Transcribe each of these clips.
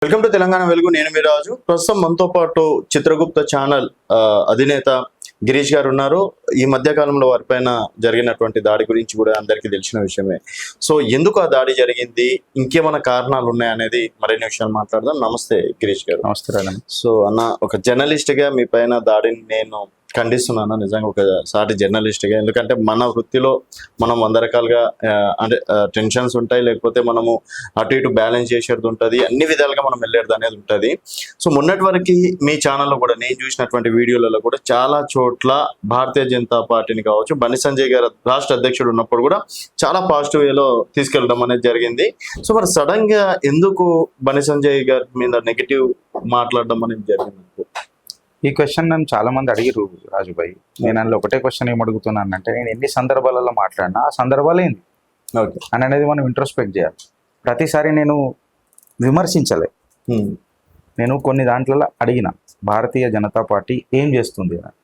Welcome to Telangana వెలుగు. నేను మీ రాజు. ప్రస్తుతం మనతో పాటు చిత్రగుప్త ఛానల్ అధినేత గిరీష్ గారు ఉన్నారు. ఈ మధ్య కాలంలో వారిపైన జరిగినటువంటి దాడి గురించి కూడా అందరికీ తెలిసిన విషయమే. సో ఎందుకు ఆ దాడి జరిగింది, ఇంకేమైనా కారణాలు ఉన్నాయనేది మరిన్ని విషయాలు మాట్లాడదాం. నమస్తే గిరీష్ గారు. నమస్తే రాజన్న. సో అన్న, ఒక జర్నలిస్ట్ గా మీ పైన దాడిని నేను ఖండిస్తున్నాను, నిజంగా ఒకసారి జర్నలిస్ట్ గా. ఎందుకంటే మన వృత్తిలో మనం వంద రకాలుగా అంటే టెన్షన్స్ ఉంటాయి, లేకపోతే మనము అటు ఇటు బ్యాలెన్స్ చేసేది ఉంటుంది, అన్ని విధాలుగా మనం వెళ్ళేది అనేది ఉంటుంది. సో మొన్నటి వరకు మీ ఛానల్లో కూడా నేను చూసినటువంటి వీడియోలలో కూడా చాలా చోట్ల భారతీయ జనతా పార్టీని కావచ్చు, బండి సంజయ్ గారు రాష్ట్ర అధ్యక్షుడు ఉన్నప్పుడు కూడా చాలా పాజిటివ్ వేలో తీసుకెళ్ళడం అనేది జరిగింది. సో మరి సడన్ గా ఎందుకు బండి సంజయ్ గారి మీద నెగిటివ్ మాట్లాడడం అనేది జరిగింది? ఈ క్వశ్చన్ నన్ను చాలా మంది అడిగారు రాజుభాయ్. నేను అందులో ఒకటే క్వశ్చన్ ఏం అడుగుతున్నాను అంటే, నేను ఎన్ని సందర్భాలలో మాట్లాడినా ఆ సందర్భాలు ఏంది అని అనేది మనం ఇంట్రోస్పెక్ట్ చేయాలి. ప్రతిసారి నేను విమర్శించలే. నేను కొన్ని దాంట్లో అడిగిన, భారతీయ జనతా పార్టీ ఏం చేస్తుంది అని.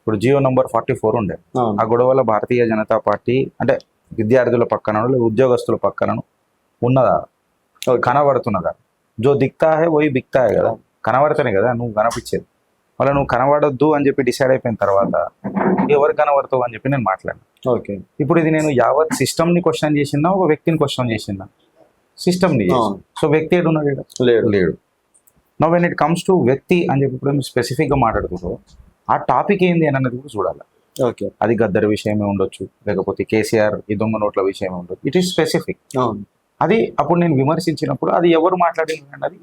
ఇప్పుడు జియో నంబర్ 44 ఉండే, ఆ గొడవల భారతీయ జనతా పార్టీ అంటే విద్యార్థుల పక్కన ఉద్యోగస్తుల పక్కన ఉన్నదా, కనబడుతున్నదా? జో దిక్తా హే వోయి బిక్తా హే కదా, కనబడతానే కదా నువ్వు కనిపించేది. మళ్ళీ నువ్వు కనబడొద్దు అని చెప్పి డిసైడ్ అయిపోయిన తర్వాత ఎవరు కనబడతావు అని చెప్పి నేను మాట్లాడినా. ఓకే, ఇప్పుడు ఇది నేను యావత్ సిస్టమ్ని క్వశ్చన్ చేసిందా, ఒక వ్యక్తిని క్వశ్చన్ చేసిందా? సిస్టమ్ని. సో వ్యక్తి ఏడున్నాడు? లేడు. No when it comes to వ్యక్తి అని చెప్పి ఇప్పుడు స్పెసిఫిక్గా మాట్లాడుతుందో ఆ టాపిక్ ఏంది అని అన్నది కూడా చూడాలి. ఓకే, అది గద్దర్ విషయమే ఉండొచ్చు, లేకపోతే కేసీఆర్ ఈ దొంగ నోట్ల విషయమే ఉండొచ్చు. It is specific. అది అప్పుడు నేను విమర్శించినప్పుడు అది ఎవరు మాట్లాడింది అన్నది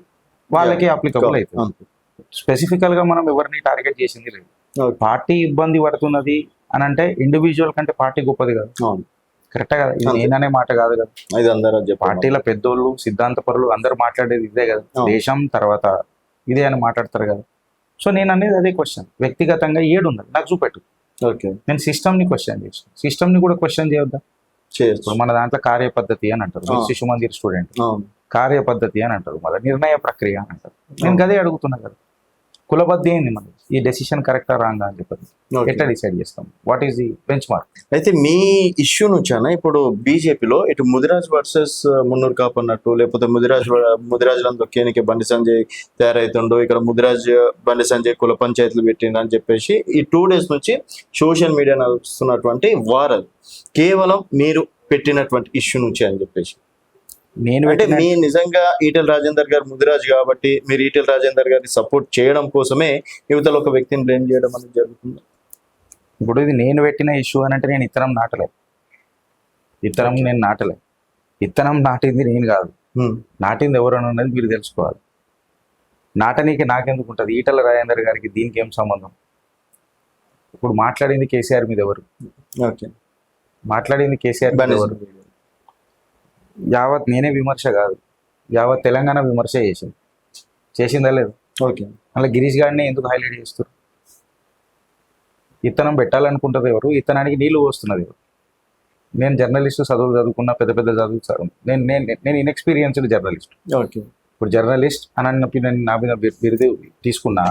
వాళ్ళకి అప్లికబుల్ అవుతుంది. స్పెసిఫికల్ గా మనం ఎవరిని టార్గెట్ చేసింది లేదు. పార్టీ ఇబ్బంది పడుతున్నది అని అంటే ఇండివిజువల్ కంటే పార్టీ గొప్పది కదా. కరెక్టా కదా? ఇది నేననే మాట కాదు కదా. ఇది అందరూ పార్టీల పెద్దోళ్ళు, సిద్ధాంతపరులు అందరు మాట్లాడేది ఇదే కదా. దేశం తర్వాత ఇదే అని మాట్లాడతారు కదా. సో నేను అనేది అదే క్వశ్చన్. వ్యక్తిగతంగా ఏడున్నది నాకు చూపెట్టు. ఓకే, నేను సిస్టమ్ ని క్వశ్చన్ చేసిన. సిస్టమ్ ని కూడా క్వశ్చన్ చేయొద్దా? ఇప్పుడు మన దాంట్లో కార్యపద్ధతి అని అంటారు. శిశు మందిర్ స్టూడెంట్ కార్యపద్ధతి అని అంటారు, మళ్ళీ నిర్ణయ ప్రక్రియ అని అంటారు. నేను గదే అడుగుతున్నా కదా, కులబద్ధి ఏంది మనది? ఈ డెసిషన్ కరెక్టా రాంగా అని చెప్పి ఎట్లా డిసైడ్ చేస్తాం? What is the bench mark? అయితే మీ ఇష్యూ నుంచానా ఇప్పుడు బీజేపీలో ఇటు ముదిరాజ్ వర్సెస్ మున్నూరు కాపు అన్నట్టు, లేకపోతే ముదిరాజులను దొక్కేనికి బండి సంజయ్ తయారైతుండో, ఇక్కడ ముదిరాజ్ బండి సంజయ్ కుల పంచాయతీలు పెట్టిండు అని చెప్పేసి ఈ 2 days నుంచి సోషల్ మీడియా నడుస్తున్నటువంటి వారల్ కేవలం మీరు పెట్టినటువంటి ఇష్యూ నుంచి అని చెప్పేసి. నేను అంటే మీ నిజంగా ఈటెల రాజేందర్ గారు ముదిరాజు కాబట్టి మీరు ఈటెల రాజేందర్ గారిని సపోర్ట్ చేయడం కోసమే యువతలో ఒక వ్యక్తిని బ్లేమ్ చేయడం అనేది జరుగుతుంది. ఇప్పుడు ఇది నేను పెట్టిన ఇష్యూ అని అంటే నేను ఇత్తనం నాటలేదు. ఇత్తనం నాటింది నేను కాదు, నాటింది ఎవరు అని ఉన్నది మీరు తెలుసుకోవాలి. నాటనీకి నాకెందుకు ఉంటుంది? ఈటెల రాజేందర్ గారికి దీనికి ఏం సంబంధం? ఇప్పుడు మాట్లాడింది కేసీఆర్ మీద ఎవరు? ఓకే, మాట్లాడింది కేసీఆర్ మీద ఎవరు? యావత్ నేనే విమర్శ కాదు, యావత్ తెలంగాణ విమర్శ చేసిందా లేదు? ఓకే, అలా గిరీష్ గారిని ఎందుకు హైలైట్ చేస్తారు? ఇత్తనం పెట్టాలనుకుంటుంది ఎవరు? ఇత్తనానికి నీళ్లు పోస్తున్నది ఎవరు? నేను జర్నలిస్ట్, చదువుకున్న పెద్ద పెద్ద చదువుతాను. నేను ఇన్ఎక్స్పీరియన్స్డ్ జర్నలిస్ట్. ఓకే, ఇప్పుడు జర్నలిస్ట్ అని అన్నప్పుడు నేను నా మీద బిరుదు తీసుకున్నా,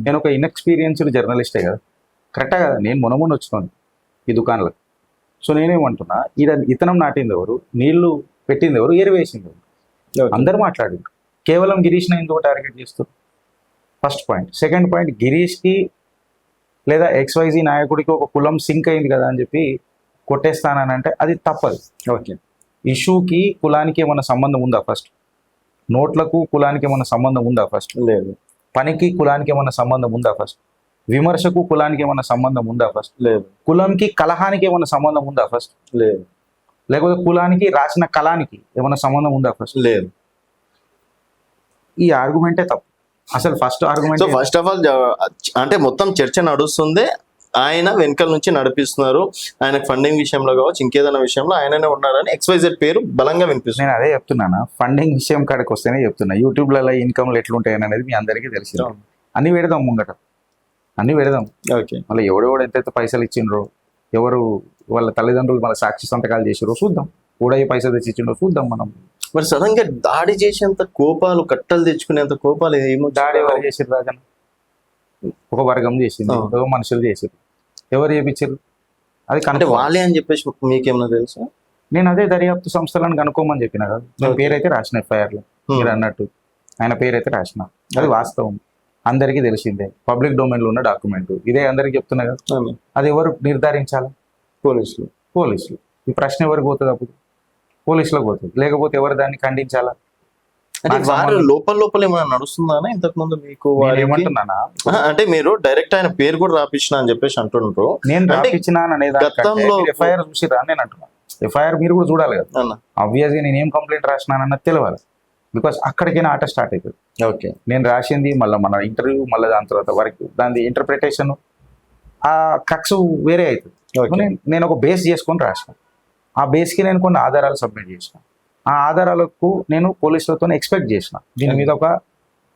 నేను ఒక ఇన్ఎక్స్పీరియన్స్డ్ జర్నలిస్టే కదా. కరెక్టా కదా? నేను మొన్న వచ్చినాను ఈ దుకాణంలో. సో నేనేమంటున్నా, ఇతనం నాటింది ఎవరు, నీళ్లు పెట్టింది ఎవరు, ఏరివేసింది ఎవరు? అందరు మాట్లాడింది. కేవలం గిరీష్ని ఎందుకు టార్గెట్ చేస్తారు? First point. సెకండ్ పాయింట్, గిరీష్కి లేదా XYZ నాయకుడికి ఒక కులం సింక్ అయింది కదా అని చెప్పి కొట్టేస్తానని అంటే అది తప్పదు. ఓకే, ఇష్యూకి కులానికి ఏమైనా సంబంధం ఉందా? ఫస్ట్ నోట్లకు కులానికి ఏమైనా సంబంధం ఉందా? ఫస్ట్ లేదు. పనికి కులానికి ఏమైనా సంబంధం ఉందా? ఫస్ట్ విమర్శకు కులానికి ఏమైనా సంబంధం ఉందా? ఫస్ట్ లేదు. కులంకి కలహానికి ఏమైనా సంబంధం ఉందా? ఫస్ట్ లేదు. లేకపోతే కులానికి రాసిన కళానికి ఏమైనా సంబంధం ఉందా? ఫస్ట్ లేదు. ఈ ఆర్గ్యుమెంటే తప్పు. అసలు first argument. First of all అంటే మొత్తం చర్చ నడుస్తుంది, ఆయన వెనకాల నుంచి నడిపిస్తున్నారు, ఆయన ఫండింగ్ విషయంలో కావచ్చు, ఇంకేదైనా విషయంలో ఆయననే ఉన్నారని XYZ పేరు బలంగా వినిపిస్తుంది. నేను అదే చెప్తున్నాను, ఫండింగ్ విషయం కాడికి వస్తేనే చెప్తున్నా. యూట్యూబ్లలో ఇన్కమ్లు ఎట్లుంటాయని అనేది మీ అందరికీ తెలిసి, అన్ని పెడదాం ముంగట, అన్ని పెడదాం. ఓకే, మళ్ళీ ఎవడెవడు ఎంతైతే పైసలు ఇచ్చిండ్రో, ఎవరు వాళ్ళ తల్లిదండ్రులు మన సాక్షి సంతకాలు చేసిరో చూద్దాం, కూడా ఈ పైసలు తెచ్చి ఇచ్చిండో చూద్దాం. మనం మరి సడన్ గా దాడి చేసేంత కోపాలు, కట్టలు తెచ్చుకునేంత కోపాలు ఏమో. దాడి ఎవరు చేసారు రాజన్న? ఒక వర్గం చేసింది, ఒక మనుషులు చేసారు. ఎవరు చేపించారు? అది అంటే వాళ్ళే అని చెప్పేసి మీకేమన్నా తెలుసా? నేను అదే దర్యాప్తు సంస్థలను కనుక్కోమని చెప్పిన కదా. నేను పేరైతే రాసిన FIR లో మీరు అన్నట్టు. ఆయన పేరు అయితే రాసిన, అది వాస్తవం, అందరికీ తెలిసిందే, పబ్లిక్ డొమైన్లో ఉన్న డాక్యుమెంట్, ఇదే అందరికీ చెప్తున్నా కదా. అవును. అది ఎవరు నిర్ధారించాలి? పోలీసులు. పోలీసులు. ఈ ప్రశ్న ఎవరికి పోతుంది అప్పుడు? పోలీసులకు పోతుంది. లేకపోతే ఎవరు దాన్ని ఖండించాలా? అంటే నాకు వారు సంబంధం- లోపల ఏమైనా నడుస్తుందా ఇంతకు ముందు మీకు నేను వారికి? ఏమంటున్నానా, అంటే మీరు డైరెక్ట్ ఆయన పేరు కూడా రాపించిన అని చెప్పేసి అంటుండ్రు నేను అంటే రాపించినా అనేది గతంలో- ఎఫ్ఐఆర్ చూసిరా అని నేను అంటున్నాను. ఎఫ్ఐఆర్ మీరు కూడా చూడాలి కదా. అన్న. ఆబ్వియస్గా నేను ఏం కంప్లైంట్ రాసినానన్నది తెలియాలి. బికాస్ అక్కడికైనా ఆట స్టార్ట్ అవుతుంది. ఓకే. నేను రాసింది మళ్ళీ మన ఇంటర్వ్యూ, మళ్ళీ దాని తర్వాత వరకు దాని ఇంటర్ప్రిటేషన్, ఆ కక్స్ వేరే అవుతుంది. ఓకే. నేను ఒక బేస్ చేసుకొని రాసిన, ఆ బేస్కి నేను కొన్ని ఆధారాలు సబ్మిట్ చేసిన, ఆ ఆధారాలకు నేను పోలీసులతో ఎక్స్పెక్ట్ చేసిన దీని మీద ఒక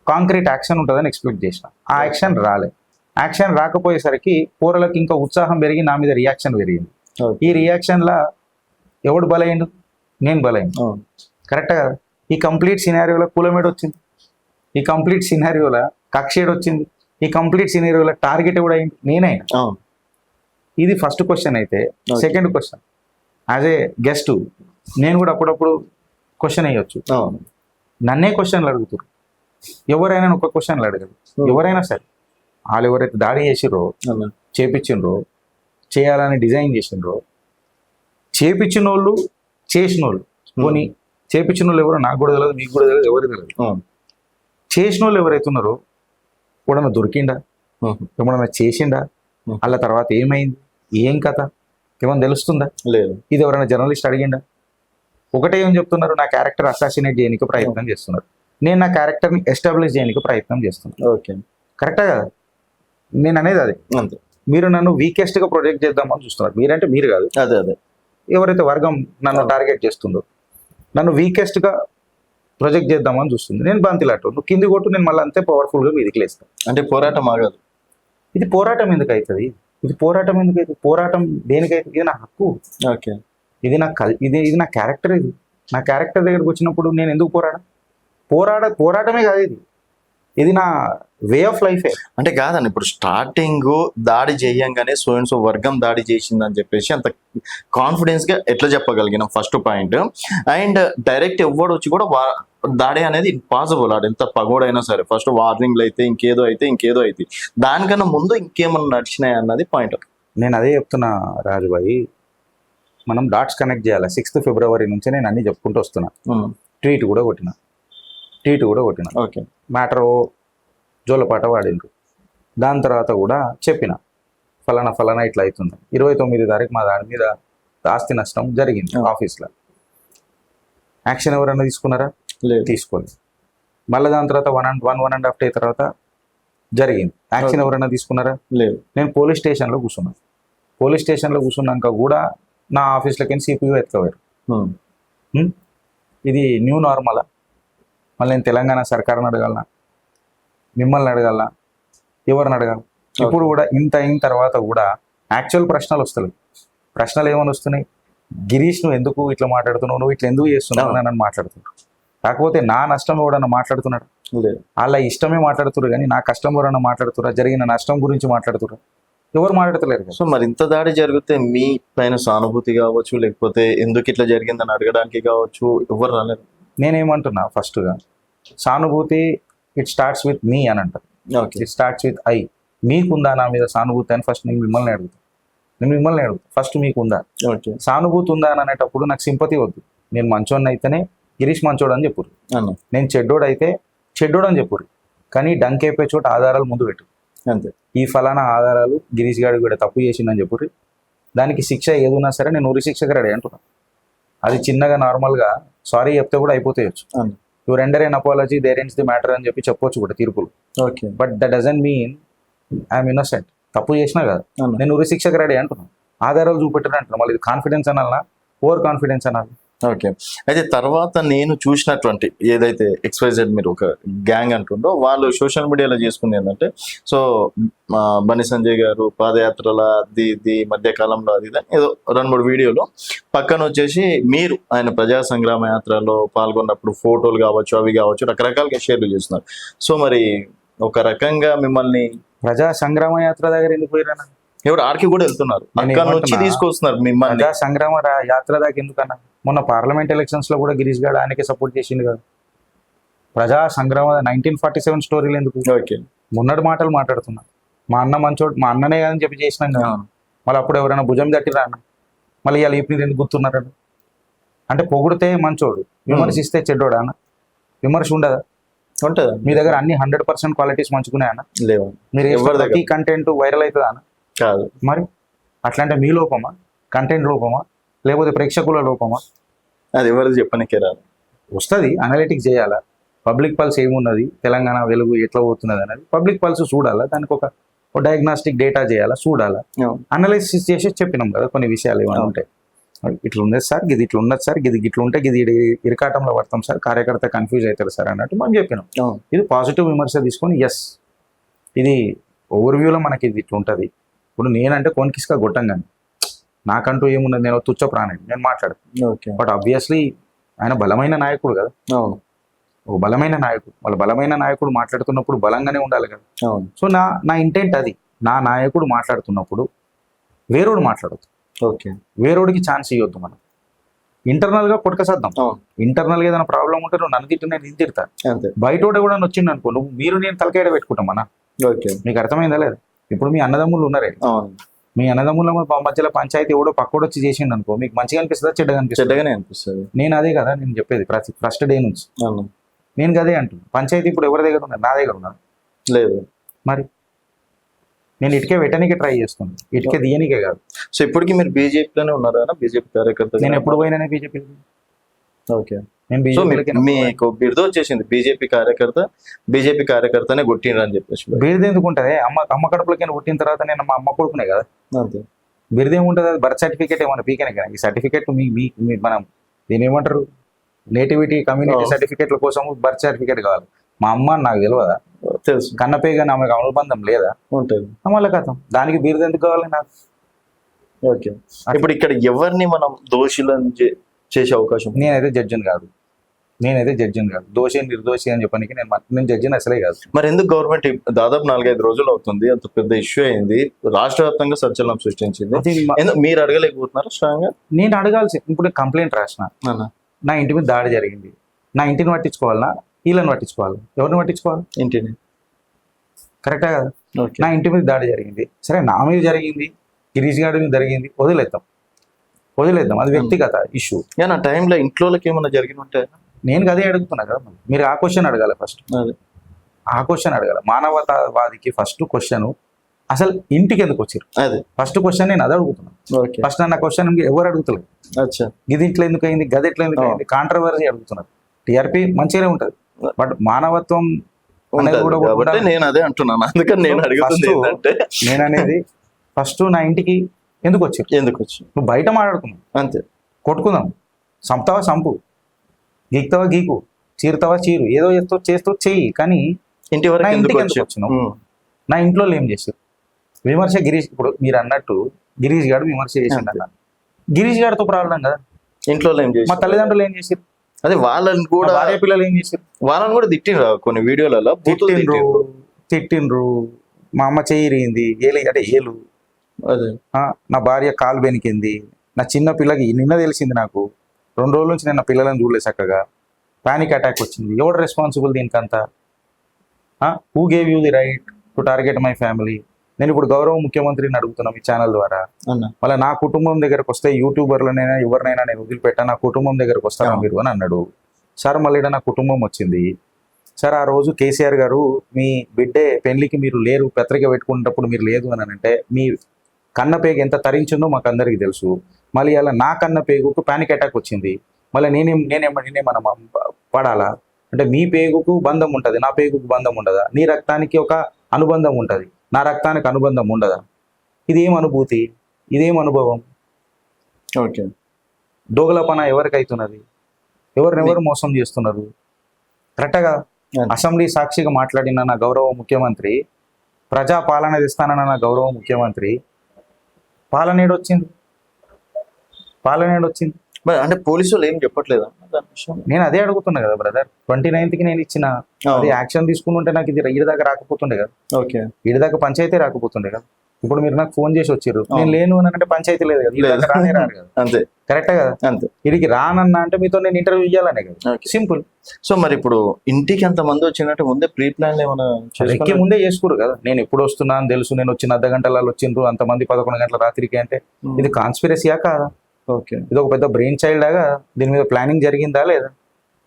కాంక్రీట్ యాక్షన్ ఉంటుందని ఎక్స్పెక్ట్ చేసిన. ఆ యాక్షన్ రాలే. యాక్షన్ రాకపోయేసరికి పోరలకు ఇంకా ఉత్సాహం పెరిగి నా మీద రియాక్షన్ పెరిగింది. ఓకే. ఈ రియాక్షన్లా ఎవడు బలైండు? నేను బలైండు. అవును. కరెక్టే కదా. ఈ కంప్లీట్ సినారియోలో కూలమేడ్ వచ్చింది, ఈ కంప్లీట్ సినారియోలో కక్షేడ్ వచ్చింది, ఈ కంప్లీట్ సినారియోలో టార్గెట్ కూడా అయింది నేనైనా. అవును. ఇది ఫస్ట్ క్వశ్చన్ అయితే. Okay. Second question, as a guest నేను కూడా అప్పుడప్పుడు క్వశ్చన్ వేయొచ్చు. అవును. నన్నే క్వశ్చన్లు అడుగుతారు. ఎవరైనా ఒక క్వశ్చన్లు అడగదు. ఎవరైనా సరే వాళ్ళు ఎవరైతే దాడి చేసిర్రో, అన్న. చేపించిండ్రో, చేయాలని డిజైన్ చేసిండ్రో, చేపించిన వాళ్ళు, చేసిన వాళ్ళు, పోనీ చేపించిన వాళ్ళు ఎవరో నాకు కూడా తెలియదు, మీకు కూడా తెలియదు, ఎవరికి తెలియదు. అవును. చేసిన వాళ్ళు ఎవరైతే ఉన్నారో ఎప్పుడన్నా దొరికిండా, ఎప్పుడన్నా చేసిండా, వాళ్ళ తర్వాత ఏమైంది, ఏం కథ ఏమన్నా తెలుస్తుందా? లేదు. ఇది ఎవరైనా జర్నలిస్ట్ అడిగిండా? ఒకటే ఏం చెప్తున్నారు, నా క్యారెక్టర్ అసాసినేట్ చేయడానికి ప్రయత్నం చేస్తున్నారు. నేను నా క్యారెక్టర్ని ఎస్టాబ్లిష్ చేయడానికి ప్రయత్నం చేస్తున్నాను. ఓకే. కరెక్టా కదా? నేను అనేది అదే. అంతే. మీరు నన్ను వీకెస్ట్గా ప్రొజెక్ట్ చేద్దామని చూస్తున్నారు. మీరంటే మీరు కాదు, అదే. ఎవరైతే వర్గం నన్ను టార్గెట్ చేస్తుందో నన్ను వీకెస్ట్గా ప్రొజెక్ట్ చేద్దామని చూస్తుంది. నేను బంతిలాట్టు, నువ్వు కింది కొట్టు, నేను మళ్ళీ అంతే పవర్ఫుల్గా మీదికి లేస్తాను. అంటే పోరాటం ఆగదు. ఇది పోరాటం ఎందుకు అవుతుంది? ఇది పోరాటం ఎందుకు అవుతుంది? పోరాటం దేనికైతే? ఇది నా హక్కు, ఓకే. ఇది నా ఇది నా క్యారెక్టర్. ఇది నా క్యారెక్టర్ దగ్గరకు వచ్చినప్పుడు నేను ఎందుకు పోరాటమే కాదు, ఇది నా వే ఆఫ్ లైఫే. అంటే కాదండి, ఇప్పుడు స్టార్టింగ్ దాడి చేయంగానే సో అండ్ సో వర్గం దాడి చేసిందని చెప్పేసి అంత కాన్ఫిడెన్స్ గా ఎట్లా చెప్పగలిగినాం? First point. అండ్ డైరెక్ట్ ఎవ్వడు వచ్చి కూడా దాడి అనేది ఇంపాసిబుల్. అది ఎంత పగోడైనా సరే ఫస్ట్ వార్నింగ్లు అయితే ఇంకేదో అయితే దానికన్నా ముందు ఇంకేమన్నా నడిచినాయి అన్నది పాయింట్. నేను అదే చెప్తున్నా రాజుబాయి, మనం డాట్స్ కనెక్ట్ చేయాలి. 6th ఫిబ్రవరి నుంచి నేను అన్ని చెప్పుకుంటూ వస్తున్నా. ట్వీట్ కూడా కొట్టిన. ఓకే. మ్యాటర్ జోలపాట వాడిండ్రు. దాని తర్వాత కూడా చెప్పిన ఫలానా ఇట్లా అవుతుంది. 29 తారీఖు మా దాని మీద ఆస్తి నష్టం జరిగింది ఆఫీస్లో. యాక్షన్ ఎవరన్నా తీసుకున్నారా? లేదు. తీసుకోలేదు. మళ్ళీ దాని తర్వాత 1.5 డే తర్వాత జరిగింది. యాక్షన్ ఎవరైనా తీసుకున్నారా? లేదు. నేను పోలీస్ స్టేషన్లో కూర్చున్నాను. పోలీస్ స్టేషన్లో కూర్చున్నాక కూడా నా ఆఫీస్లోకి సిపియూ ఎత్తుకోవారు. ఇది న్యూ నార్మలా? మళ్ళీ నేను తెలంగాణ సర్కారుని అడగాలనా, మిమ్మల్ని అడగాలనా, ఎవరిని అడగాలి? ఇప్పుడు కూడా ఇంత అయిన తర్వాత కూడా యాక్చువల్ ప్రశ్నలు వస్తలేవు. ప్రశ్నలు ఏమని వస్తున్నాయి? గిరీష్ నువ్వు ఎందుకు ఇట్లా మాట్లాడుతున్నావు, నువ్వు ఇట్లా ఎందుకు చేస్తున్నావు అని నన్ను మాట్లాడుతున్నాడు. కాకపోతే నా నష్టం ఎవడన్నా మాట్లాడుతున్నాడు? లేదు. వాళ్ళ ఇష్టమే మాట్లాడుతున్నారు, కానీ నా కష్టం ఎవరన్నా మాట్లాడుతురా? జరిగిన నష్టం గురించి మాట్లాడుతురా? ఎవరు మాట్లాడతలేరు కదా. సో మరి ఇంత దాడి జరిగితే మీ పైన సానుభూతి కావచ్చు, లేకపోతే ఎందుకు ఇట్లా జరిగిందని అడగడానికి కావచ్చు, ఎవరు రాలేదు. నేనేమంటున్నా, ఫస్ట్గా సానుభూతి ఇట్ స్టార్ట్స్ విత్ మీ అని అంటారు. Okay. It starts with I. మీకుందా నా మీద సానుభూతి అని ఫస్ట్ నేను మిమ్మల్ని అడుగుతా. ఫస్ట్ మీకుందా? ఓకే. సానుభూతి ఉందా అని అనేటప్పుడు నాకు సింపతి వద్దు. నేను మంచోడిని అయితేనే గిరీష్ మంచోడు అని చెప్పురు, అన్న. నేను చెడ్డోడు అయితే చెడ్డోడు అని చెప్పురు. కానీ డంకేపే చోట ఆధారాలు ముందు పెట్టు. అంతే. ఈ ఫలానా ఆధారాలు గిరీష్ గారు కూడా తప్పు చేసిందని చెప్పుర్రి, దానికి శిక్ష ఏదున్నా సరే నేను ఉరి శిక్షకు రెడీ అంటున్నాను. అది చిన్నగా నార్మల్గా సారీ చెప్తే కూడా అయిపోతేయచ్చు. You render an apology, there ends the matter అని చెప్పి చెప్పొచ్చు కూడా తీర్పులు. Okay. But that doesn't mean I'm innocent. తప్పు చేసినా కదా, నేను ఉరి శిక్షకు రెడీ అంటున్నాను. ఆధారాలు చూపెట్టరు అంటున్నాను. మళ్ళీ ఇది కాన్ఫిడెన్స్ అనాలనా, ఓవర్ కాన్ఫిడెన్స్ అనాలి? ఓకే. అయితే తర్వాత నేను చూసినటువంటి ఏదైతే XYZ మీరు ఒక గ్యాంగ్ అంటుండో వాళ్ళు సోషల్ మీడియాలో చేసుకుంది ఏంటంటే, సో బండి సంజయ్ గారు పాదయాత్రల అది మధ్యకాలంలో అది ఏదో 2-3 వీడియోలు పక్కన వచ్చేసి మీరు ఆయన ప్రజా సంగ్రామ యాత్రలో పాల్గొన్నప్పుడు ఫోటోలు కావచ్చు, అవి కావచ్చు, రకరకాలుగా షేర్లు చేస్తున్నారు. సో మరి ఒక రకంగా మిమ్మల్ని ప్రజా సంగ్రామ యాత్ర దగ్గర ఎందుకు పోయినా? ఎవరు ఆడికి కూడా వెళ్తున్నారు, అక్కడ నుంచి తీసుకొస్తున్నారు మిమ్మల్ని. ప్రజా సంగ్రామ యాత్ర దాకా ఎందుకన్నా? మొన్న పార్లమెంట్ ఎలక్షన్స్ లో కూడా గిరీష్ గారు ఆయనకి సపోర్ట్ చేసిండు కదా. ప్రజా సంగ్రామ 1947 స్టోరీలు ఎందుకు? ఓకే. మొన్నటి మాటలు మాట్లాడుతున్నా. మా అన్న మంచోడు, మా అన్ననే అని చెప్పి చేసినాం కదా. మళ్ళీ అప్పుడు ఎవరైనా భుజం తట్టిరా అన్న, మళ్ళీ ఇవాళ ఇప్పుడు ఎందుకు గుర్తున్నారని? అంటే పొగిడితే మంచోడు, విమర్శిస్తే చెడ్డోడా అన్న? విమర్శ ఉండదా? ఉంటుంది. మీ దగ్గర అన్ని 100% క్వాలిటీస్ మంచుకున్నాయన్న? లేవు. మీరు ఎవరి ప్రతి కంటెంట్ వైరల్ అవుతుందా అన్న? కాదు. మరి అట్లాంటి మీ లోపమా, కంటెంట్ లోపమా, లేకపోతే ప్రేక్షకుల లోపమా? అది ఎవరిది చెప్పనికే రాదు. వస్తుంది, అనలిటిక్స్ చేయాలా, పబ్లిక్ పల్స్ ఏమున్నది, తెలంగాణ వెలుగు ఎట్లా పోతున్నది అనేది పబ్లిక్ పల్స్ చూడాలా, దానికి ఒక డయాగ్నాస్టిక్ డేటా చేయాలా, చూడాలా, అనలైసిస్ చేసి చెప్పినాం కదా కొన్ని విషయాలు ఏమైనా ఉంటాయి. ఇట్లా ఉన్నది సార్, ఇది ఇట్లా ఉన్నది సార్, ఇది ఇట్లా ఉంటే ఇది ఇరకాటంలో పడతాం సార్, కార్యకర్త కన్ఫ్యూజ్ అవుతారు సార్ అన్నట్టు మనం చెప్పినాం. ఇది పాజిటివ్ విమర్శ తీసుకొని ఎస్ ఇది ఓవర్వ్యూలో మనకి ఇది ఇట్లా ఉంటుంది. ఇప్పుడు నేనంటే కొనికిస్కా గొట్టంగాని, నాకంటూ ఏమున్నది, నేను తుచ్చ ప్రాణి, నేను మాట్లాడతాను. బట్ ఆబ్వియస్లీ ఆయన బలమైన నాయకుడు కదా. అవును. ఒక బలమైన నాయకుడు, వాళ్ళ బలమైన నాయకుడు మాట్లాడుతున్నప్పుడు బలంగానే ఉండాలి కదా. అవును. సో నా ఇంటెంట్ అది, నా నాయకుడు మాట్లాడుతున్నప్పుడు వేరోడు మాట్లాడదు, ఓకే, వేరోడికి ఛాన్స్ ఇవ్వద్దు. మనం ఇంటర్నల్గా కొట్టుకసేద్దాం. ఇంటర్నల్గా ఏదైనా ప్రాబ్లం ఉంటే నువ్వు నన్ను తిట్టు, నేను తిడతా. అంతే. బయటోడే కూడా వచ్చిండు అనుకో, మీరు నేను తలకేడ పెట్టుకుంటాం అన్న. ఓకే, మీకు అర్థమైందా లేదు? ఇప్పుడు మీ అన్నదమ్ములు ఉన్నారే, మీ అన్నదమ్ముల మధ్యలో పంచాయతీ ఎవడో పక్కోడు వచ్చి చేసిండు అనుకో, మీకు మంచిగా అనిపిస్తుందా, చెడ్డగా అనిపిస్తుంది? చెడ్డగానే అనిపిస్తుంది. నేను అదే కదా నేను చెప్పేది, ఫస్ట్ డే నుంచి నేను అదే అంటున్నాను. పంచాయతీ ఇప్పుడు ఎవరి దగ్గర ఉన్నారు? నా దగ్గర ఉన్నారు లేదు. మరి నేను ఇటుకే పెట్టడానికి ట్రై చేస్తున్నాను, ఇటుకే తీయనికే కాదు. సో ఇప్పటికి మీరు బీజేపీలోనే ఉన్నారా? బీజేపీ కార్యకర్త? నేను ఎప్పుడు పోయినా బీజేపీ. ఓకే. నేను మీకు బిరుదు వచ్చేసింది బీజేపీ కార్యకర్తనే కొట్టిండ్రు అని చెప్పేసి. బిరుదు ఎందుకు ఉంటుంది? అమ్మ కడుపులకి పుట్టిన తర్వాత నేను మా అమ్మ కొడుకునే కదా. అంతే. బిరుదు ఏముంటుంది? అది బర్త్ సర్టిఫికేట్ ఏమన్నా పీకనే కదా. ఈ సర్టిఫికేట్ మనం దీని ఏమంటారు, నేటివిటీ కమ్యూనిటీ సర్టిఫికేట్ల కోసం బర్త్ సర్టిఫికేట్ కావాలి. మా అమ్మ నాకు తెలియదా? తెలుసు. కన్నపేగా ఆమెకు అనుబంధం లేదా? ఉంటుంది. మళ్ళీ కథం, దానికి బిరుదు ఎందుకు కావాలి నాకు? ఓకే. ఇప్పుడు ఇక్కడ ఎవరిని మనం దోషులను చేసే అవకాశం? నేనైతే జడ్జిని కాదు, దోషి నిర్దోషి అని చెప్పడానికి నేను జడ్జిని అసలే కాదు. మరి ఎందుకు గవర్నమెంట్ దాదాపు 4-5 రోజులు అవుతుంది, అంత పెద్ద ఇష్యూ అయింది, రాష్ట్ర వ్యాప్తంగా సంచలనం సృష్టించింది, మీరు అడగలేకపోతున్నారా స్ట్రాంగ్ గా? నేను అడగాల్సి, ఇప్పుడు కంప్లైంట్ రాసిన, నా ఇంటి మీద దాడి జరిగింది, నా ఇంటిని పట్టించుకోవాలన్నా వీళ్ళని పట్టించుకోవాలి? ఎవరిని పట్టించుకోవాలి? ఇంటిని. కరెక్టా కదా? నా ఇంటి మీద దాడి జరిగింది, సరే నా మీద జరిగింది, గిరీష్ గారి మీద జరిగింది, వదిలేద్దాం, అది వ్యక్తిగత ఇష్యూ. నా టైంలో ఇంట్లోకి ఏమన్నా జరిగినట్టే నేను అదే అడుగుతున్నా కదా. మీరు ఆ క్వశ్చన్ అడగాలి ఫస్ట్, ఆ క్వశ్చన్ అడగాలి. మానవతావాదికి ఫస్ట్ క్వశ్చన్ అసలు ఇంటికి ఎందుకు వచ్చారు, అది ఫస్ట్ క్వశ్చన్. నేను అదే అడుగుతున్నాను ఫస్ట్. నా క్వశ్చన్ ఎవరు అడుగుతలేదు. ఇది ఇట్లా ఎందుకు అయింది, గది ఎట్లా ఎందుకు అయింది, కాంట్రవర్సీ అడుగుతున్నారు. టీఆర్పీ మంచిగానే ఉంటది, బట్ మానవత్వం అనేది కూడా నేను అదే అంటున్నాను. అందుకని నేను అడుగుతుంది నేను అనేది ఫస్ట్ నా ఇంటికి ఎందుకు వచ్చారు, నువ్వు బయట మాట్లాడుకున్నావు అంతే, కొట్టుకుందాం, సంపుతావా సంపు, గీక్తావా గీకు, చీరుతావా చీరు, ఏదో చేస్తూ చెయ్యి, కానీ ఇంటి వరకు ఇంటికి ఎందుకు వచ్చినావు? నా ఇంట్లో ఏం చేశారు? విమర్శ గిరీష్, ఇప్పుడు మీరు అన్నట్టు గిరీష్ గారు విమర్శ చేసిండు అన్న, గిరీష్ గారితో ప్రాబ్లం కదా. ఇంట్లో ఏం చేసి, మా తల్లిదండ్రులు ఏం చేశారు? అదే వాళ్ళని కూడా, భార్య పిల్లలు ఏం చేశారు? వాళ్ళని కూడా తిట్టిండ్రు కొన్ని వీడియోలలో, తిట్టిండ్రు. మా అమ్మ చెయ్యిరిగింది, అంటే ఏలు, నా భార్య కాలు బెనికింది, నా చిన్న పిల్లకి నిన్న తెలిసింది, నాకు 2 రోజుల నుంచి నేను నా పిల్లలను చూడలేదు చక్కగా, పానిక్ అటాక్ వచ్చింది. ఎవరు రెస్పాన్సిబుల్ దీనికంతా? Who gave you the right to target my family? నేను ఇప్పుడు గౌరవ ముఖ్యమంత్రిని అడుగుతున్నాం ఈ ఛానల్ ద్వారా. మళ్ళీ నా కుటుంబం దగ్గరకు వస్తే, యూట్యూబర్లనైనా ఎవరినైనా నేను వదిలిపెట్టా, నా కుటుంబం దగ్గరకు వస్తారా మీరు అని అన్నాడు సార్. మళ్ళీ నా కుటుంబం వచ్చింది సార్. ఆ రోజు కేసీఆర్ గారు మీ బిడ్డే పెళ్లికి మీరు లేరు, పత్రిక పెట్టుకునేటప్పుడు మీరు లేదు అని అంటే, మీ కన్న పేగు ఎంత తరించిందో మాకు అందరికీ తెలుసు. మళ్ళీ అలా నా కన్న పేగుకు పానిక్ అటాక్ వచ్చింది, మళ్ళీ నేనే మనం పడాలా? అంటే మీ పేగుకు బంధం ఉంటుంది, నా పేగుకు బంధం ఉండదా? నీ రక్తానికి ఒక అనుబంధం ఉంటుంది, నా రక్తానికి అనుబంధం ఉండదా? ఇదేం అనుభూతి, ఇదేం అనుభవం? ఓకే. దోగలపన ఎవరికైతున్నది? ఎవరినెవరు మోసం చేస్తున్నారు? కరెక్ట్గా అసెంబ్లీ సాక్షిగా మాట్లాడిన నా గౌరవ ముఖ్యమంత్రి, ప్రజా పాలన తెస్తానన్న నా గౌరవ ముఖ్యమంత్రి, పాలనేడొచ్చింది? మరి అంటే పోలీసులు ఏం చెప్పట్లేదా దాని విషయం? నేను అదే అడుగుతున్నా కదా బ్రదర్. 29కి నేను ఇచ్చిన అది యాక్షన్ తీసుకుని ఉంటే నాకు ఇది ఈడి దాకా రాకపోతుండే కదా. ఓకే. ఈడి దాకా పంచాయతీ రాకపోతుండే కదా. ఇప్పుడు మీరు నాకు ఫోన్ చేసి వచ్చారు, నేను లేను అని అంటే పంచాయతీ లేదు కదా, వీళ్ళంతా రానే రారు కదా, అంతే కరెక్టే కదా. అంతే. వీడికి రానన్నా అంటే మీతో నేను ఇంటర్వ్యూ ఇవ్వాలనే కదా, Okay. సింపుల్. సో మరి ఇప్పుడు ఇంటికి అంత మంది వచ్చినట్టు ముందే ప్రీ ప్లాన్ ఏమైనా ఎక్కి చేసుకున్నారా? ముందే చేసుకోరు కదా, నేను ఎప్పుడు వస్తున్నా అని తెలుసు, నేను వచ్చిన అర్ధ గంటలలో వచ్చిండ్రు అంతమంది 11 గంటల రాత్రికి అంటే ఇది కాన్స్పిరసీయా కాదా? ఓకే. ఇది ఒక పెద్ద బ్రెయిన్ చైల్డాగా, దీని మీద ప్లానింగ్ జరిగిందా లేదా?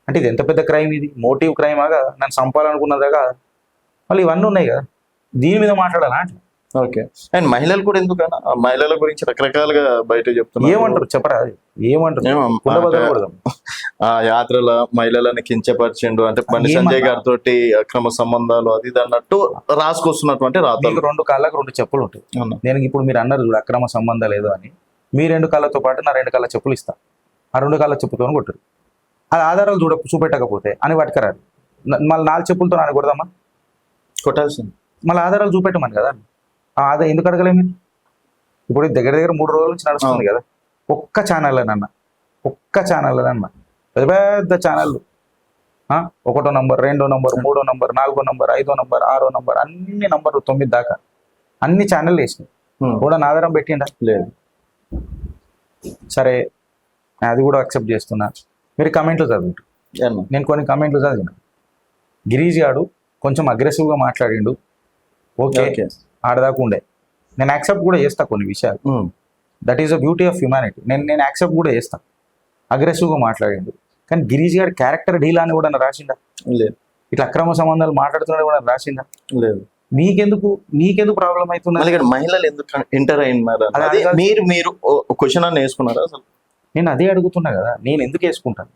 అంటే ఇది ఎంత పెద్ద క్రైమ్, ఇది మోటివ్ క్రైమా కదా, నన్ను చంపాలనుకున్నదా కాదా? మళ్ళీ ఇవన్నీ ఉన్నాయి కదా, దీని మీద మాట్లాడాలా అంటే ఓకే. అండ్ మహిళలు కూడా ఎందుకన్నా ఆ మహిళల గురించి రకరకాలుగా బయట చెప్తున్నారు. ఏమంటారు చెప్పరా, అది ఏమంటారు? ఏమో కుండ బద్దలు కొడదాం. ఆ యాత్రల మహిళలను కించపరిచిండు అంటే బండి సంజయ్ గారితో అక్రమ సంబంధాలు అది ఇది అన్నట్టు రాసుకొస్తున్నటువంటి రాతలు. మీకు 2 కాళ్ళకు 2 చెప్పులు ఉంటాయి. అవును. నేను ఇప్పుడు మీరు అన్నారు చూడు అక్రమ సంబంధం లేదు అని, మీ 2 కాళ్ళతో పాటు నా 2 కాళ్ళ చెప్పులు ఇస్తా, ఆ 2 కాళ్ళ చెప్పుతో కొట్టరు. అది ఆధారాలు చూపెట్టకపోతే అని పట్టుకరారు, మళ్ళీ 4 చెప్పులతో నాని కొడదామా? కొట్టాల్సింది. మళ్ళీ ఆధారాలు చూపెట్టమని కదా, ఎందుకు అడగలే మీరు? ఇప్పుడు దగ్గర దగ్గర 3 రోజుల నుంచి నడుస్తుంది కదా, ఒక్క ఛానల్ ఒక్క ఛానల్ పెద్ద పెద్ద ఛానళ్ళు, 1వ నంబర్ 2వ నంబర్ 3వ నంబర్ 4వ నంబర్ 5వ నంబర్ 6వ నంబర్ అన్ని నంబర్లు 9 దాకా అన్ని ఛానళ్ళు వేసినాయి, కూడా ఆధారం పెట్టిండా? లేదు. సరే నేను అది కూడా అక్సెప్ట్ చేస్తున్నా. మీరు కమెంట్లు చదువుతారు, ఏమన్నా? నేను కొన్ని కమెంట్లు చదివిన. గిరీష్ గాడు కొంచెం అగ్రెసివ్గా మాట్లాడిండు, ఓకే ఓకే. ఆడదాకా ఉండే, నేను యాక్సెప్ట్ కూడా చేస్తా కొన్ని విషయాలు, that is the beauty of humanity. నేను యాక్సెప్ట్ కూడా చేస్తా, అగ్రెసివ్గా మాట్లాడిండు. కానీ గిరీష్ గారి క్యారెక్టర్ డీల్ అని కూడా రాసిండా? లేదు. ఇట్లా అక్రమ సంబంధాలు మాట్లాడుతున్నాడు కూడా రాసిండా? లేదు. నీకెందుకు ప్రాబ్లం అవుతుంది? మళ్ళీ ఇక్కడ మహిళలు ఎందుకు ఎంటర్ అయినారు అది అది అడగాల్సి- మీరు క్వశ్చన్ అని వేసుకున్నారా అసలు? నేను అదే అడుగుతున్నా కదా, నేను ఎందుకు వేసుకుంటాను?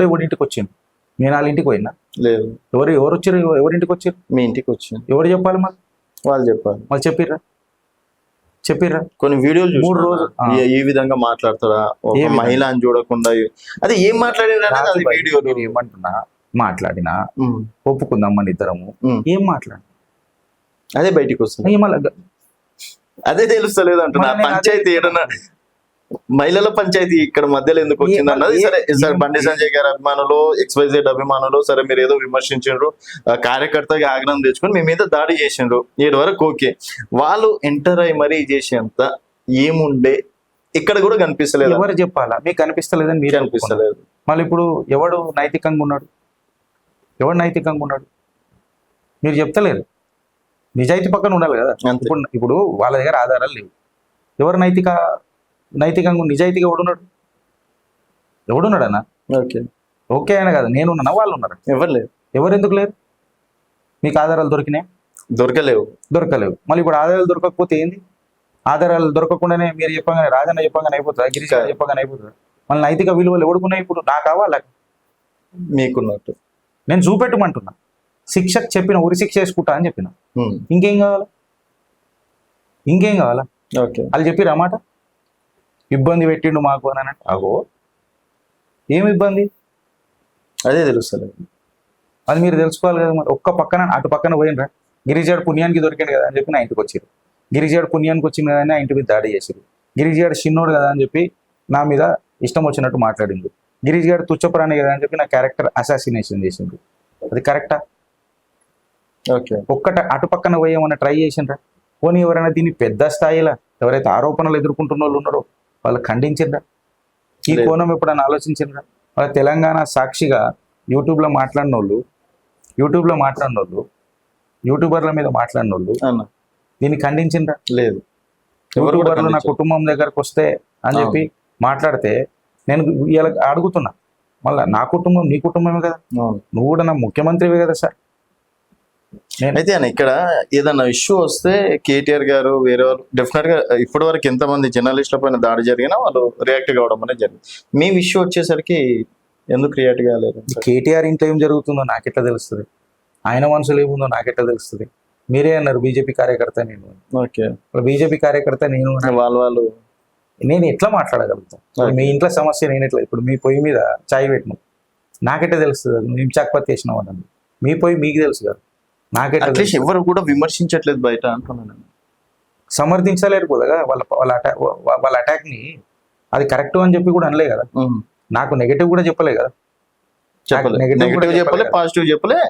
ఎవరింటికి వచ్చిండు? నేను వాళ్ళ ఇంటికి పోయినా? లేదు. ఎవరు వచ్చారు? ఎవరింటికి వచ్చారు? మీ ఇంటికి వచ్చింది ఎవరు చెప్పాలి? వాళ్ళు చెప్పాలి. మళ్ళీ చెప్పిర్రా కొన్ని వీడియోలు 3 రోజులు ఈ విధంగా మాట్లాడతారా ఒక ఏ విధంగా? మహిళ అని చూడకుండా అదే ఏం మాట్లాడినా అది వీడియో నేను ఏమంటున్నా, మాట్లాడినా ఒప్పుకుందాం మన ఇద్దరము, ఏం మాట్లాడు, అదే బయటికి వస్తుంది. అదే తెలుస్తలేదు అంటున్నా. మరి నేను పంచాయతీ అదే- ఏడన్నా మహిళల పంచాయతీ ఇక్కడ మధ్యలో ఎందుకు వచ్చింది అన్నది. సరే బండి సంజయ్ గారి అభిమానులు XYZ అభిమానులు సరే మీరు ఏదో విమర్శించారు, కార్యకర్తగా ఆగ్రహం తెచ్చుకొని మీ మీద దాడి చేసిండ్రు, 7 వరకు ఓకే. వాళ్ళు ఎంటర్ అయ్యి మరీ చేసేంత ఏముండే ఇక్కడ కూడా కనిపిస్తలేదు. ఎవరు చెప్పాలా? మీకు కనిపిస్తలేదని మీరు కనిపిస్తలేదు. మళ్ళీ ఇప్పుడు ఎవడు నైతికంగా ఉన్నాడు? మీరు చెప్తలేరు. నిజాయితీ పక్కన ఉండాలి కదా. అంతే. ఇప్పుడు వాళ్ళ దగ్గర ఆధారాలు లేవు. ఎవరు నైతికంగా నిజాయితీగా ఎవడున్నాడు అన్న? ఓకే. ఓకే అయినా కదా, నేనున్నా వాళ్ళు ఉన్నారు, ఎవరు లేదు. ఎవరు ఎందుకు లేరు? మీకు ఆధారాలు దొరకలేవు. దొరకలేవు. మళ్ళీ ఇప్పుడు ఆధారాలు దొరకకపోతే ఏంది? ఆధారాలు దొరకకుండానే మీరు చెప్పగానే రాజన్న చెప్పగానే అయిపోతుందా? గిరీష్ గారు చెప్పగానే అయిపోతుందా? మళ్ళీ నైతిక విలువలు ఎవడుకున్నాయి? ఇప్పుడు నాకు కావాలా? మీకున్నట్టు నేను చూపెట్టమంటున్నా. శిక్షకు చెప్పిన ఉరి శిక్ష వేసుకుంటా అని చెప్పిన. ఇంకేం కావాలా? ఓకే. వాళ్ళు చెప్పిర్రు అన్నమాట, ఇబ్బంది పెట్టిండు మాకు అని అన్నట్టు. అగో ఏం ఇబ్బంది? అదే తెలుస్తలేదు. అది మీరు తెలుసుకోవాలి కదా. మరి ఒక్క పక్కన అటు పక్కన పోయినరా, గిరిజాడు పుణ్యానికి దొరికింది కదా అని చెప్పి నా ఇంటికి వచ్చారు. గిరిజాడు పుణ్యానికి వచ్చింది కదా అని నా ఇంటి మీద దాడి చేశారు. గిరిజాడు చిన్నోడు కదా అని చెప్పి నా మీద ఇష్టం వచ్చినట్టు మాట్లాడింది. గిరిజాడు తుచ్చపురాణి కదా అని చెప్పి నా క్యారెక్టర్ అసాసినేషన్ చేసిండ్రు. అది కరెక్టా? ఓకే. అటు పక్కన పోయేమన్నా ట్రై చేసిండ్రా? పోనీ ఎవరైనా దీన్ని పెద్ద స్థాయిలో ఎవరైతే ఆరోపణలు ఎదుర్కొంటున్న వాళ్ళు ఉన్నారో వాళ్ళు ఖండించిండ్రా? ఈ కోణం ఎప్పుడైనా ఆలోచించిండ్రా? వాళ్ళ తెలంగాణ సాక్షిగా యూట్యూబ్లో మాట్లాడిన వాళ్ళు, యూట్యూబర్ల మీద మాట్లాడిన వాళ్ళు దీన్ని ఖండించిండ్రా? లేదు. యూట్యూబర్లు నా కుటుంబం దగ్గరకు వస్తే అని చెప్పి మాట్లాడితే నేను ఇలా అడుగుతున్నా, మళ్ళీ నా కుటుంబం నీ కుటుంబమే కదా, నువ్వు కూడా నా ముఖ్యమంత్రివే కదా సార్. అయితే అని ఇక్కడ ఏదన్నా ఇష్యూ వస్తే కేటీఆర్ గారు వేరే వాళ్ళు డెఫినెట్ గా ఇప్పటి వరకు ఎంతమంది జర్నలిస్టుల పైన దాడి జరిగినా వాళ్ళు రియాక్ట్ కావడం అనేది జరిగింది. మీ ఇష్యూ వచ్చేసరికి ఎందుకు రియాక్ట్ కాలేదు? కేటీఆర్ ఇంట్లో ఏం జరుగుతుందో నాకెట్లా తెలుస్తుంది? ఆయన మనసులో ఏముందో నాకెట్లా తెలుస్తుంది? మీరే అన్నారు బీజేపీ కార్యకర్త నేను. ఓకే. బీజేపీ కార్యకర్త వాళ్ళు నేను ఎట్లా మాట్లాడగలుగుతాను? మీ ఇంట్లో సమస్య నేను ఎట్లా, ఇప్పుడు మీ పొయ్యి మీద చాయ్ పెట్టినాం, నాకెట్లా తెలుస్తుంది? నువ్వు హింసాత్పత్తి చేసినావు అని. మీ పొయ్యి మీకు తెలుసు కదా, నాకెట్లా? అట్లీస్ట్ ఎవరు కూడా విమర్శించట్లేదు బయట అంటున్నాను. సమర్థించలేరు కదా వాళ్ళ అటాక్ ని. అది కరెక్ట్ అని చెప్పి కూడా అనలే కదా, నాకు నెగటివ్ కూడా చెప్పలే కదా, నెగటివ్ చెప్పలే, పాజిటివ్ చెప్పలే,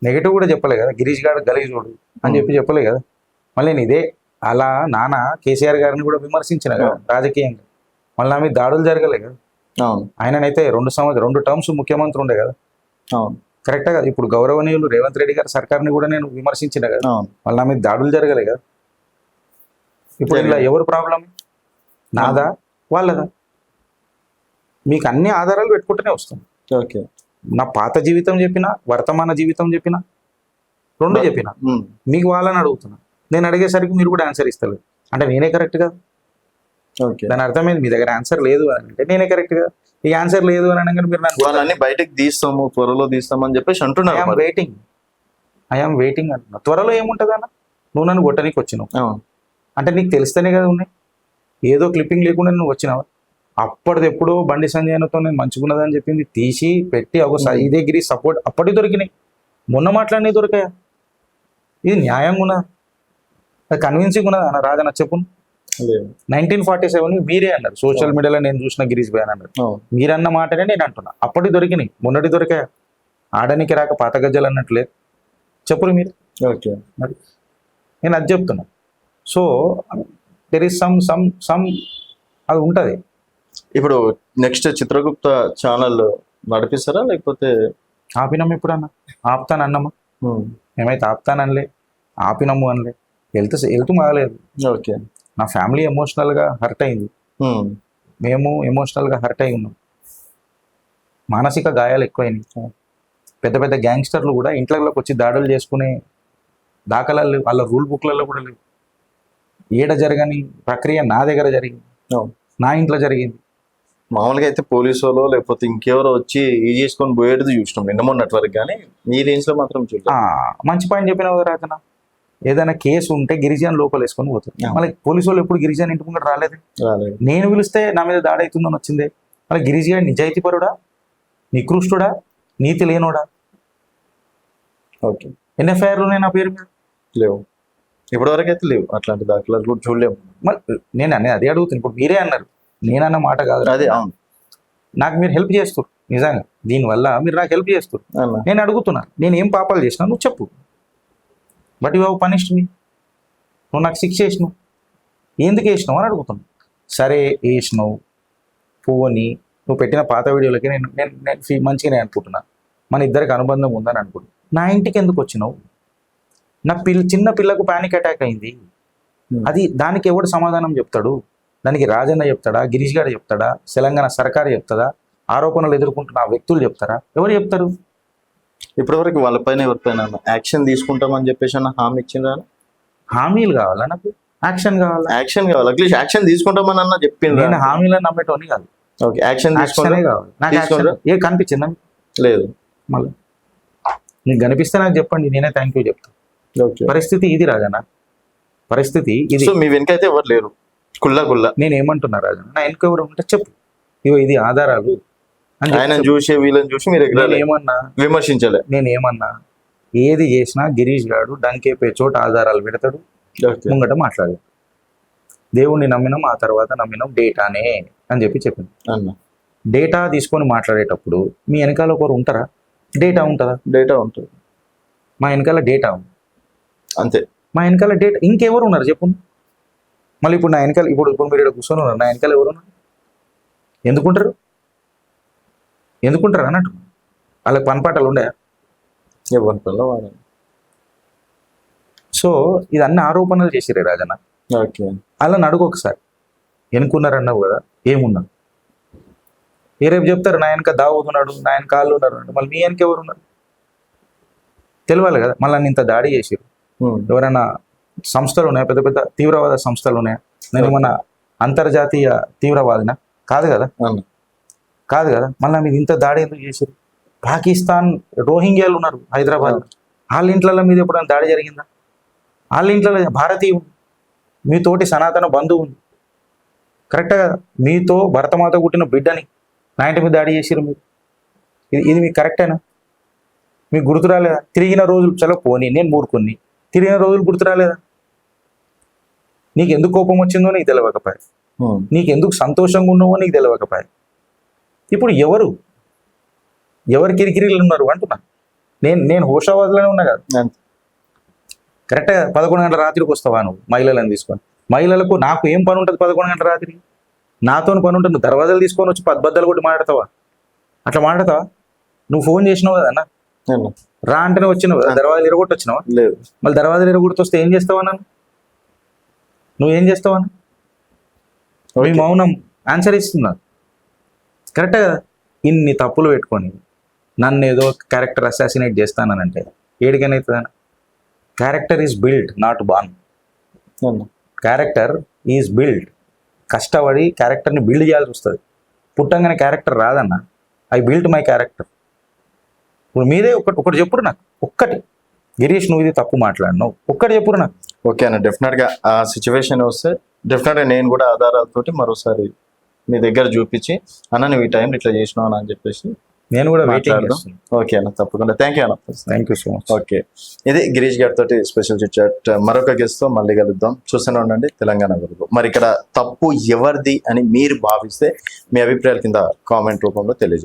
నెగటివ్ కూడా చెప్పలే కదా. గిరీష్ గారు గలీజోడు అని చెప్పి చెప్పలే కదా. మళ్ళీ నేను ఇదే అలా నాన్న కేసీఆర్ గారిని కూడా విమర్శించిన కదా రాజకీయంగా, మళ్ళీ నా మీద దాడులు జరగలే కదా. అవును ఆయననైతే 2 టర్మ్స్ ముఖ్యమంత్రి ఉండే కదా, అవును కరెక్టా కదా. ఇప్పుడు గౌరవనీయులు రేవంత్ రెడ్డి గారి సర్కార్ని కూడా నేను విమర్శించిన కదా, అవును మళ్ళీ నా మీద దాడులు జరగలే కదా. ఇప్పుడు ఇలా ఎవరు ప్రాబ్లం, నాదా వాళ్ళదా? మీకు అన్ని ఆధారాలు పెట్టుకుంటూనే వస్తుంది. ఓకే నా పాత జీవితం చెప్పినా, వర్తమాన జీవితం చెప్పినా, రెండు చెప్పినా. మీకు వాళ్ళని అడుగుతున్నా, నేను అడిగేసరికి మీరు కూడా ఆన్సర్ ఇస్తలేదు అంటే నేనే కరెక్ట్ కదా. ఓకే దాని అర్థమైంది మీ దగ్గర ఆన్సర్ లేదు అని అంటే నేనే కరెక్ట్ కదా. ఈ ఆన్సర్ లేదు అని అనగానే మీరు నన్ను వాళ్ళని బయటకు తీస్తాము, త్వరలో తీస్తామని చెప్పేసి అంటున్నారు ఐఆమ్ మరి. వెయిటింగ్ అంటున్నా. త్వరలో ఏముంటుంది అన్న, నువ్వు నన్ను కొట్టడానికి వచ్చినావు అవును అంటే నీకు తెలిస్తేనే కదా ఉన్నాయి. ఏదో క్లిప్పింగ్ లేకుండా నువ్వు వచ్చినావు. అప్పటిది ఎప్పుడో బండి సంజయ్తో నేను మంచుకున్నదని చెప్పింది తీసి పెట్టి ఒకసారి ఇదే గిరి సపోర్ట్ అప్పటికి దొరికినాయి, మొన్న మాట్లాడినవి దొరికాయా? ఇది న్యాయంగా ఉన్నదా, అది కన్విన్సింగ్ ఉన్నదా అన్న రాజన్న చెప్పు. లేదు 1947 మీరే అన్నారు, సోషల్ మీడియాలో నేను చూసిన గిరీష్ భాయ్ అని అన్నారు. అవును మీరన్న మాటనే నేను అంటున్నా. అప్పటికి దొరికినాయి, మొన్నటి దొరికాయా? ఆడనికి రాక పాత గజ్జలు అన్నట్లేదు. చెప్పురు మీరు, ఓకే మరి నేను అది చెప్తున్నా. సో దెర్ ఇస్ సమ్ అది ఉంటుంది. ఇప్పుడు నెక్స్ట్ చిత్రగుప్త ఛానల్ నడిపిస్తారా లేకపోతే? ఆపినాము ఎప్పుడన్నా, ఆపుతాను అన్నమా? మేమైతే ఆపుతాననిలే, ఆపినాము అనలే. వెళ్తూ మాగలేదు. ఓకే నా ఫ్యామిలీ ఎమోషనల్గా హర్ట్ అయింది, మేము ఎమోషనల్గా హర్ట్ అయి ఉన్నాం, మానసిక గాయాలు ఎక్కువైనాయి. పెద్ద పెద్ద గ్యాంగ్స్టర్లు కూడా ఇంట్లోకి వచ్చి దాడులు చేసుకునే దాఖలాలు లేవు, వాళ్ళ రూల్ బుక్లలో కూడా లేవు. ఏడ జరగని ప్రక్రియ నా దగ్గర జరిగింది, నా ఇంట్లో జరిగింది. మామూలుగా అయితే పోలీసు వాళ్ళు లేకపోతే ఇంకెవరో వచ్చి ఈ చేసుకొని పోయేది చూసినాం నిన్న మొన్నటి వరకు, కానీ ఈ రేంజ్ లో మాత్రం చూడలేదు. మంచి పాయింట్ చెప్పినావు కదా రాజన. ఏదైనా కేసు ఉంటే గిరిజన లోపల వేసుకొని పోతుంది. మళ్ళీ పోలీసు వాళ్ళు ఎప్పుడు గిరిజన ఇంటి ముందు రాలేదు. నేను పిలిస్తే నా మీద దాడి అవుతుందని వచ్చిందే. మళ్ళీ గిరిజన నిజాయితీపరుడా, నికృష్టుడా, నీతి లేనోడా? ఓకే ఎన్ఎఫ్ఐఆర్లు నా పేరు మీద లేవు, ఇప్పటి వరకు అయితే లేవు, అట్లాంటి దాఖలాలు కూడా చూడలేము. మళ్ళీ నేను అదే అడుగుతాను. ఇప్పుడు మీరే అన్నారు, నేనన్న మాట కాదు అదే. అవును నాకు మీరు హెల్ప్ చేస్తారు నిజంగా, దీనివల్ల మీరు నాకు హెల్ప్ చేస్తారు. నేను అడుగుతున్నా, నేను ఏం పాపాలు చేసినా నువ్వు చెప్పు. బట్ యు హ్యావ్ పనిష్డ్ మీ, నువ్వు నాకు శిక్ష వేసినావు, ఎందుకు వేసినావు అని అడుగుతున్నావు. సరే వేసినావు, పోని నువ్వు పెట్టిన పాత వీడియోలకి నేను మంచిగానే అనుకుంటున్నా, మన ఇద్దరికి అనుబంధం ఉందని అనుకుంటున్నా. నా ఇంటికి ఎందుకు వచ్చినావు? నా చిన్న పిల్లకు పానిక్ అటాక్ అయింది, అది దానికి ఎవడు సమాధానం చెప్తాడు? దానికి రాజన్న చెప్తాడా, గిరీష్ గారు చెప్తాడా, తెలంగాణ సర్కారు చెప్తుందా, ఆరోపణలు ఎదుర్కొంటున్న ఆ వ్యక్తులు చెప్తారా? ఎవరు చెప్తారు? ఇప్పటివరకు వాళ్ళపైన ఎవరిపైన యాక్షన్ తీసుకుంటామని చెప్పేసి అన్న హామీ ఇచ్చిందా? హామీలు కావాలా నాకు, యాక్షన్ కావాలా? యాక్షన్ కావాలి, అట్లీస్ట్ యాక్షన్ తీసుకుంటామని అన్న చెప్పింది. నేను హామీలను నమ్మేటోని కాదు. ఓకే యాక్షన్ యాక్షనే కావాలి నాకు. యాక్షన్ ఏ కనిపించిందా లేదు? మళ్ళీ నీకు కనిపిస్తే నాకు చెప్పండి, నేనే థ్యాంక్ యూ చెప్తాను. ఓకే పరిస్థితి ఇది రాజన్న, పరిస్థితి ఇది. సో మీ వెనకైతే ఎవరు లేరు, కుల్లా. నేను ఏమంటున్నా రాజన్న, నా వెనక ఎవరు ఉంటే చెప్పు, ఇగో ఇది ఆధారాలు అని ఆయన చూసి వీళ్ళని చూసి మీరు ఏమన్నా విమర్శించలే. నేనేమన్నా ఏది చేసినా గిరీష్ గారు డంకేపే చోట ఆధారాలు పెడతాడు, ముంగట మాట్లాడు. దేవుణ్ణి నమ్మినాం, ఆ తర్వాత నమ్మినాం డేటానే అని చెప్పింది అన్న. డేటా తీసుకొని మాట్లాడేటప్పుడు మీ వెనకాల ఒకరు ఉంటారా? డేటా ఉంటుందా? డేటా ఉంటుంది, మా వెనకాల డేటా ఉంది అంతే. మా వెనకాల డేటా ఇంకెవరు ఉన్నారు చెప్పు. మళ్ళీ ఇప్పుడు నా వెనకాల ఇప్పుడు మీరు ఇక్కడ కూర్చొని ఉన్నారు, నా వెనకాల ఎవరు ఉన్నారు? ఎందుకుంటారు అన్నట్టు వాళ్ళకి పనిపాటలు ఉండే. ఎవరి పనిలో వాడు. సో ఇది అన్ని ఆరోపణలు చేసిరే రాజన్న. ఓకే అలా అడుగు ఒకసారి, ఎన్నుకున్నారన్నావు కదా, ఏమున్నా రేపు చెప్తారు నా వెనక దావుతున్నాడు, నా వెనక కాళ్ళు ఉన్నారు అంటే మళ్ళీ మీ వెనక ఎవరు ఉన్నారు తెలియాలి కదా. మళ్ళీ ఇంత దాడి చేసిరు, ఎవరైనా సంస్థలు ఉన్నాయా? పెద్ద పెద్ద తీవ్రవాద సంస్థలు ఉన్నాయా? నేను మన అంతర్జాతీయ తీవ్రవాదినా? కాదు కదా. మళ్ళీ మీరు ఇంత దాడి ఎందుకు చేశారు? పాకిస్తాన్ రోహింగ్యాలు ఉన్నారు హైదరాబాద్, వాళ్ళ ఇంట్ల మీద ఎప్పుడైనా దాడి జరిగిందా? వాళ్ళ ఇంట్లో భారతీయ ఉంది, మీతోటి సనాతన బంధువు ఉంది, కరెక్టా కదా? మీతో భరతమాత పుట్టిన బిడ్డని నా ఇంటి మీద దాడి చేసిరు మీరు. ఇది మీకు కరెక్టేనా? మీకు గుర్తు రాలేదా? తిరిగిన రోజులు చలో పోనీ, నేను మూర్ఖుని, తిరిగిన రోజులు గుర్తు రాలేదా? నీకు ఎందుకు కోపం వచ్చిందో నీకు తెలియకపోయా, నీకు ఎందుకు సంతోషంగా ఉన్నావో నీకు తెలియకపోయా. ఇప్పుడు ఎవరు కిరికిరీలు ఉన్నారు అంటున్నా. నేను హోషావాజ్లోనే ఉన్నా కదా. కరెక్ట్గా 11 గంటల రాత్రికి వస్తావా నువ్వు మహిళలను తీసుకొని? మహిళలకు నాకు ఏం పని ఉంటుంది 11 గంటల రాత్రి? నాతో పని ఉంటుంది. నువ్వు దర్వాజాలు తీసుకొని వచ్చి బద్దలు కొట్టి మాట్లాడతావా? అట్లా మాట్లాడతావా? నువ్వు ఫోన్ చేసినావు కదా అన్న, నేను రా అంటేనే వచ్చినావు కదా, దర్వాజాలు ఇరగొట్టి వచ్చినావా? లేదు. మళ్ళీ దర్వాజాలు ఇరగొట్టి వస్తే ఏం చేస్తావా నన్ను? నువ్వేం చేస్తావా? మీ మౌనం ఆన్సర్ ఇస్తున్నా. కరెక్టే కదా? ఇన్ని తప్పులు పెట్టుకొని నన్ను ఏదో క్యారెక్టర్ అసాసినేట్ చేస్తానంటే ఏడికైనా అవుతుందన్న. Character is build, not born. నేను క్యారెక్టర్ ఈజ్ బిల్డ్. కష్టపడి క్యారెక్టర్ని బిల్డ్ చేయాల్సి వస్తుంది. పుట్టంగానే క్యారెక్టర్ రాదన్న. I build my character. ఇప్పుడు మీదే ఒకటి చెప్పురు నాకు, ఒక్కటి. గిరీష్ నువ్వు ఇది తప్పు మాట్లాడినావు, ఒక్కటి చెప్పురు నాకు. ఓకే అన్న, డెఫినెట్గా ఆ సిచ్యువేషన్ వస్తే డెఫినెట్గా నేను కూడా ఆధారాలతోటి మరోసారి మీ దగ్గర చూపించి అన్న నువ్వు ఈ టైం ఇట్లా చేసినావు అని చెప్పేసి నేను కూడా వెయిటింగ్ మాట్లాడదాం. చేస్తున్నాను. ఓకే అన్న, తప్పకుండా. థ్యాంక్ యూ అన్న. Thank you so much. Okay, ఇది గిరీష్ గారితో స్పెషల్ చిట్ చాట్. మరొక గెస్ట్ తో మళ్ళీ కలుద్దాం. చూస్తూనే ఉండండి తెలంగాణ వెలుగు. మరి ఇక్కడ తప్పు ఎవరిది అని మీరు భావిస్తే మీ అభిప్రాయాల కింద కామెంట్ రూపంలో తెలియజేయండి.